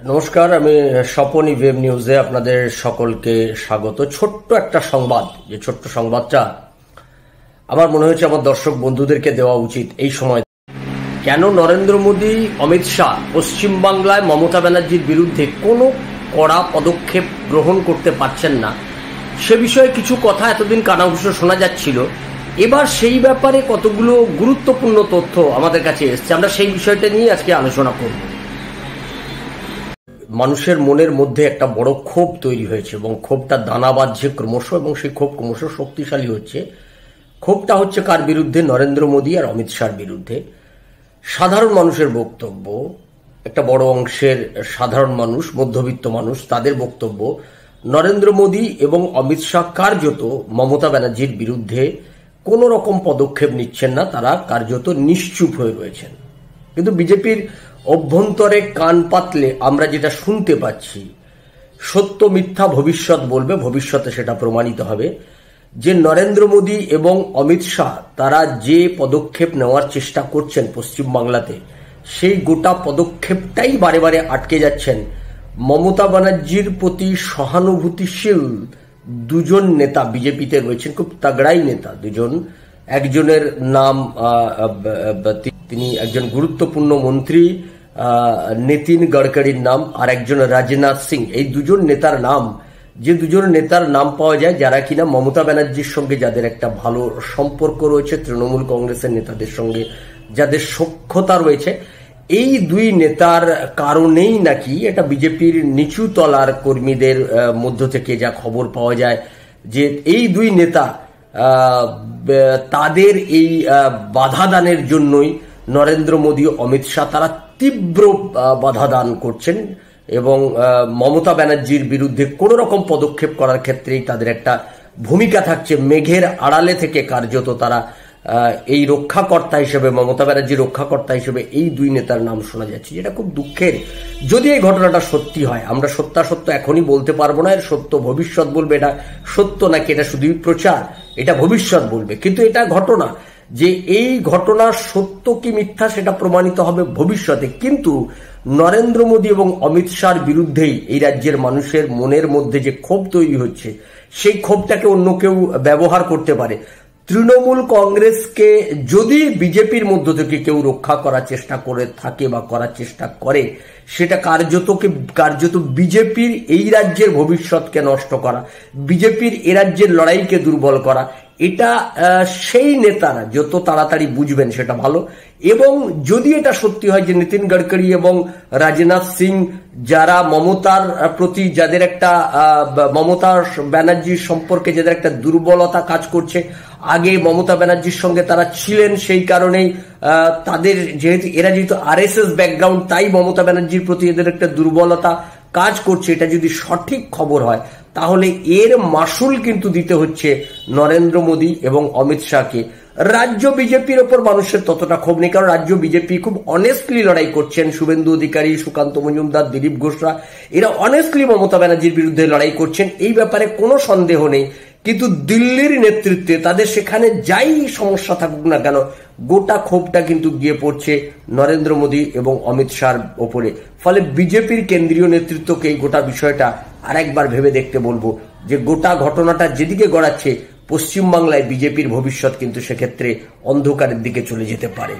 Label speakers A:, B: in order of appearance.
A: নমস্কার, আমি স্বপন ইভিএম নিউজে আপনাদের সকলকে স্বাগত। ছোট্ট একটা সংবাদ, যে ছোট্ট সংবাদটা আমার মনে হয়েছে আমার দর্শক বন্ধুদেরকে দেওয়া উচিত এই সময়। কেন নরেন্দ্র মোদী, অমিত শাহ পশ্চিমবাংলায় মমতা ব্যানার্জির বিরুদ্ধে কোনো কড়া পদক্ষেপ গ্রহণ করতে পারছেন না, সে বিষয়ে কিছু কথা এতদিন কানাঘুষো শোনা যাচ্ছিল। এবার সেই ব্যাপারে কতগুলো গুরুত্বপূর্ণ তথ্য আমাদের কাছে এসছে, আমরা সেই বিষয়টা নিয়ে আজকে আলোচনা করব। মানুষের মনের মধ্যে একটা বড় ক্ষোভ তৈরি হয়েছে এবং ক্ষোভটা দানা বাঁধছে ক্রমশ, এবং সেই ক্ষোভ ক্রমশ শক্তিশালী হচ্ছে। ক্ষোভটা হচ্ছে কার বিরুদ্ধে? নরেন্দ্র মোদী আর অমিত শাহর বিরুদ্ধে। সাধারণ মানুষের বক্তব্য, একটা বড় অংশের সাধারণ মানুষ, মধ্যবিত্ত মানুষ, তাদের বক্তব্য নরেন্দ্র মোদী এবং অমিত শাহ কার্যত মমতা ব্যানার্জির বিরুদ্ধে কোনো রকম পদক্ষেপ নিচ্ছেন না, তারা কার্যত নিশ্চুপ হয়ে রয়েছেন। কিন্তু বিজেপির অভ্যন্তরে কান পাতলে আমরা যেটা শুনতে পাচ্ছি, সত্য মিথ্যা ভবিষ্যৎ বলবে, ভবিষ্যতে সেটা প্রমাণিত হবে, যে নরেন্দ্র মোদী এবং অমিত শাহ তারা যে পদক্ষেপ নেওয়ার চেষ্টা করছেন পশ্চিমবাংলাতে, সেই গোটা পদক্ষেপটাই বারে বারে আটকে যাচ্ছেন মমতা ব্যানার্জির প্রতি সহানুভূতিশীল দুজন নেতা বিজেপিতে রয়েছেন, খুব তাগড়াই নেতা দুজন। একজনের নাম, তিনি একজন গুরুত্বপূর্ণ মন্ত্রী, নীতিন গডকরির নাম, আর একজন রাজনাথ সিং। এই দুজন নেতার নাম, যে দুজন নেতার নাম পাওয়া যায় যারা কিনা মমতা ব্যানার্জির সঙ্গে যাদের একটা ভালো সম্পর্ক রয়েছে, তৃণমূল কংগ্রেসের নেতাদের সঙ্গে যাদের সখ্যতা রয়েছে, এই দুই নেতার কারণেই নাকি এটা বিজেপির নিচু তলার কর্মীদের মধ্য থেকে যা খবর পাওয়া যায়, যে এই দুই নেতা তাদের এই বাধা দানের জন্যই নরেন্দ্র মোদী, অমিত শাহ তারা তীব্র বাধা দান করছেন এবং মমতা ব্যানার্জির বিরুদ্ধে কোনো রকম পদক্ষেপ করার ক্ষেত্রেই তাদের একটা ভূমিকা থাকছে। মেঘের আড়ালে থেকে কার্যত তারা এই রক্ষাকর্তা হিসেবে, মমতা ব্যানার্জি রক্ষাকর্তা হিসেবে এই দুই নেতার নাম শোনা যাচ্ছে, যেটা খুব দুঃখের। যদি এই ঘটনাটা সত্যি হয়, আমরা সত্যাসত্য এখনই বলতে পারবো না, এর সত্য ভবিষ্যৎ বলবে। এটা সত্য নাকি এটা শুধুই প্রচার, এটা ভবিষ্যৎ বলবে। কিন্তু এটা ঘটনা, যে এই ঘটনা সত্য কি মিথ্যা সেটা প্রমাণিত হবে ভবিষ্যতে। কিন্তু নরেন্দ্র মোদী এবং অমিত শাহর বিরুদ্ধেই এই রাজ্যের মানুষের মনের মধ্যে যে ক্ষোভ তৈরি হচ্ছে, সেই ক্ষোভটাকে অন্য কেউ ব্যবহার করতে পারে। তৃণমূল কংগ্রেসকে যদি বিজেপির মধ্য থেকে কেউ রক্ষা করার চেষ্টা করে থাকে বা করার চেষ্টা করে, সেটা কার্যত বিজেপির এই রাজ্যের ভবিষ্যৎকে নষ্ট করা, বিজেপির এ রাজ্যের লড়াইকে দুর্বল করা। এটা সেই নেতারা যত তাড়াতাড়ি বুঝবেন সেটা ভালো। এবং যদি এটা সত্যি হয় যে নীতিন গডকরি এবং রাজনাথ সিং, যারা মমতার প্রতি, যাদের একটা মমতা ব্যানার্জির সম্পর্কে যাদের একটা দুর্বলতা কাজ করছে, আগে মমতা ব্যানার্জির সঙ্গে তারা ছিলেন, সেই কারণেই তাদের যেহেতু আরএসএস ব্যাকগ্রাউন্ড, তাই মমতা ব্যানার্জির প্রতি এদের একটা দুর্বলতা কাজ করছে। এটা যদি সঠিক খবর হয়, তাহলে এর মাসুল কিন্তু দিতে হচ্ছে নরেন্দ্র মোদী এবং অমিত শাহকে। রাজ্য বিজেপির ওপর মানুষের ততটা ক্ষোভ নেই, কারণ রাজ্য বিজেপি খুব অনেস্টলি লড়াই করছেন। শুভেন্দু অধিকারী, সুকান্ত মজুমদার, দিলীপ ঘোষরা, এরা অনেস্টলি মমতা ব্যানার্জির বিরুদ্ধে লড়াই করছেন, এই ব্যাপারে কোনো সন্দেহ নেই। কিন্তু দিল্লির নেতৃত্বে তাদের সেখানে যাই সমস্যা থাকুক না কেন, গোটা ক্ষোভটা কিন্তু গিয়ে পড়ছে নরেন্দ্র মোদী এবং অমিত শাহর ওপরে। ফলে বিজেপির কেন্দ্রীয় নেতৃত্বকে এই গোটা বিষয়টা আরেকবার ভেবে দেখতে বলবো, যে গোটা ঘটনাটা যেদিকে গড়াচ্ছে, পশ্চিমবাংলায় বিজেপির ভবিষ্যৎ কিন্তু সেক্ষেত্রে অন্ধকারের দিকে চলে যেতে পারে।